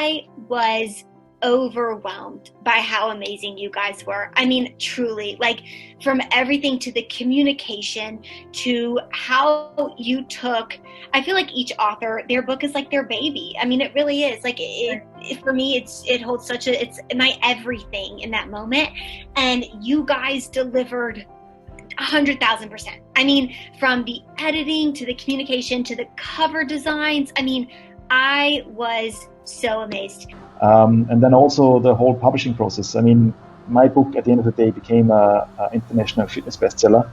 I was overwhelmed by how amazing you guys were. I mean, truly, like from everything to the communication to how you took, I feel like each author, their book is like their baby. I mean, it really is. Like for me, it holds it's my everything in that moment. And you guys delivered 100,000%. I mean, from the editing to the communication to the cover designs. I mean, I was so amazed. And then also the whole publishing process. I mean, my book at the end of the day became an international fitness bestseller,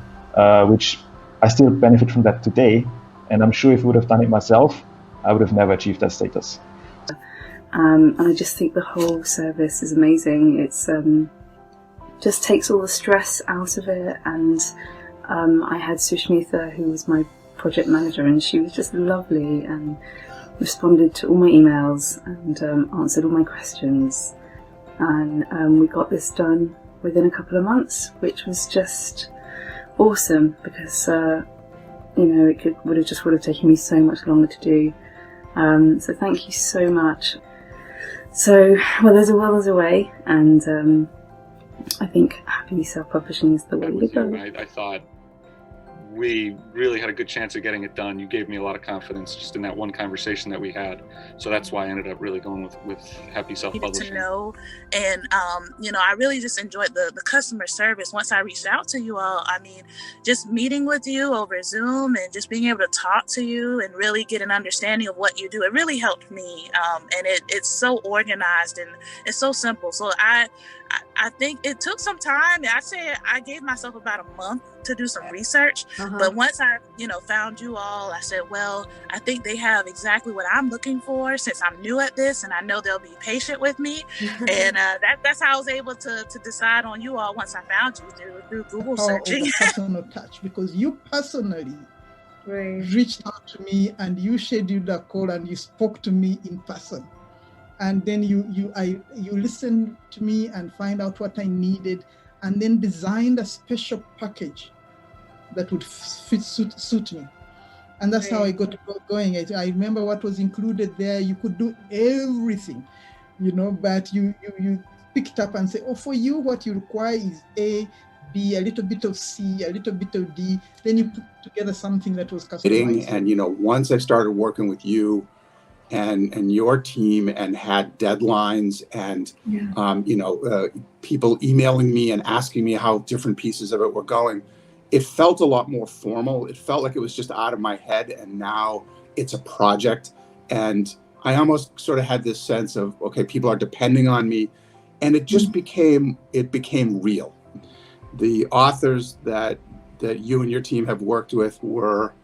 which I still benefit from that today. And I'm sure if I would have done it myself, I would have never achieved that status. And I just think the whole service is amazing. It's just takes all the stress out of it. And I had Sushmitha, who was my project manager, and she was just lovely and responded to all my emails and answered all my questions, and we got this done within a couple of months, which was just awesome because you know, it would have taken me so much longer to do. So thank you so much. So there's a way, and I think happy self-publishing is the way to go. I thought we really had a good chance of getting it done. You gave me a lot of confidence just in that one conversation that we had. So that's why I ended up really going with Happy Self-Publishing. To know, and you know, I really just enjoyed the customer service once I reached out to you all. I mean, just meeting with you over Zoom and just being able to talk to you and really get an understanding of what you do, it really helped me. And it's so organized and it's so simple. So I think it took some time. I'd say I gave myself about a month to do some research. But once I, found you all, I said, well, I think they have exactly what I'm looking for since I'm new at this, and I know they'll be patient with me. And that's how I was able to decide on you all once I found you through Google searching. The personal touch, because you personally reached out to me and you scheduled a call and you spoke to me in person. And then you listened to me and find out what I needed, and then designed a special package that would suit me. And that's how I got going. I remember what was included there. You could do everything, but you picked up and say, oh, for you, what you require is A, B, a little bit of C, a little bit of D. Then you put together something that was customized. And, once I started working with you, and your team and had deadlines and, people emailing me and asking me how different pieces of it were going, it felt a lot more formal. It felt like it was just out of my head, and now it's a project. And I almost sort of had this sense of, okay, people are depending on me, and it just became real. The authors that you and your team have worked with were,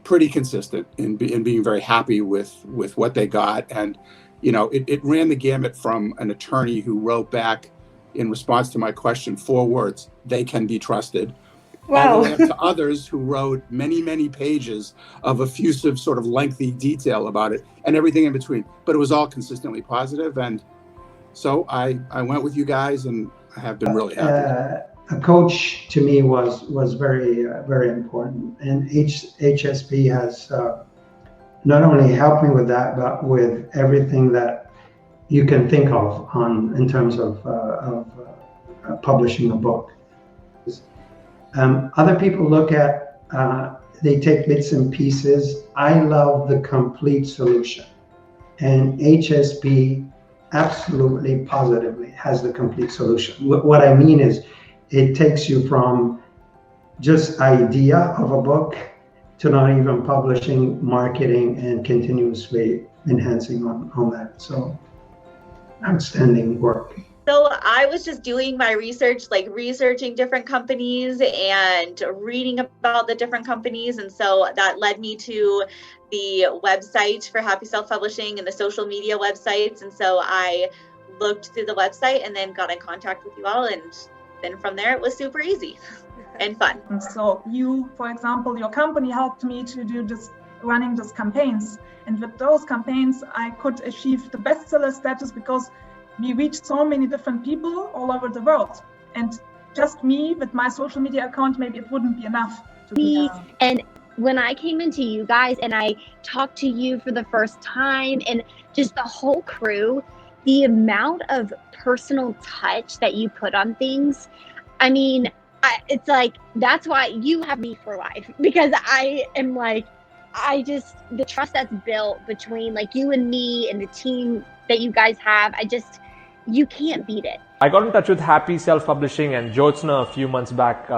pretty consistent in being very happy with what they got. And, it ran the gamut from an attorney who wrote back in response to my question 4 words, "They can be trusted." Wow. All the way up to others who wrote many, many pages of effusive, sort of lengthy detail about it and everything in between. But it was all consistently positive. And so I went with you guys, and I have been really happy. A coach to me was very, very important. And HSP has not only helped me with that, but with everything that you can think of in terms of publishing a book. Other people look at, they take bits and pieces. I love the complete solution. And HSP absolutely, positively has the complete solution. What I mean is, it takes you from just idea of a book to not even publishing, marketing, and continuously enhancing on that. So, outstanding work. So I was just doing my research, like researching different companies and reading about the different companies. And so that led me to the website for Happy Self-Publishing and the social media websites. And so I looked through the website and then got in contact with you all, and then from there it was super easy and fun. And so you, for example, your company helped me to do running these campaigns. And with those campaigns, I could achieve the bestseller status because we reached so many different people all over the world. And just me with my social media account, maybe it wouldn't be enough. And when I came into you guys and I talked to you for the first time and just the whole crew, the amount of personal touch that you put on things, I mean, it's like, that's why you have me for life, because I am like, the trust that's built between like you and me and the team that you guys have, you can't beat it. I got in touch with Happy Self-Publishing and Jyotsna a few months back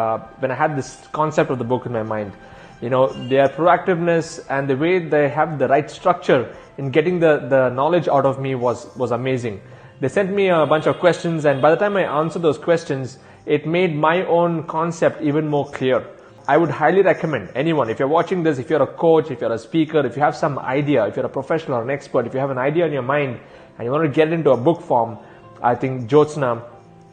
when I had this concept of the book in my mind. You know, their proactiveness and the way they have the right structure in getting the knowledge out of me was amazing. They sent me a bunch of questions, and by the time I answered those questions, it made my own concept even more clear. I would highly recommend anyone, if you're watching this, if you're a coach, if you're a speaker, if you have some idea, if you're a professional or an expert, if you have an idea in your mind and you want to get it into a book form, I think Jyotsna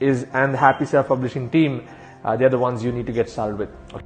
and the Happy Self-Publishing team, they're the ones you need to get started with. Okay.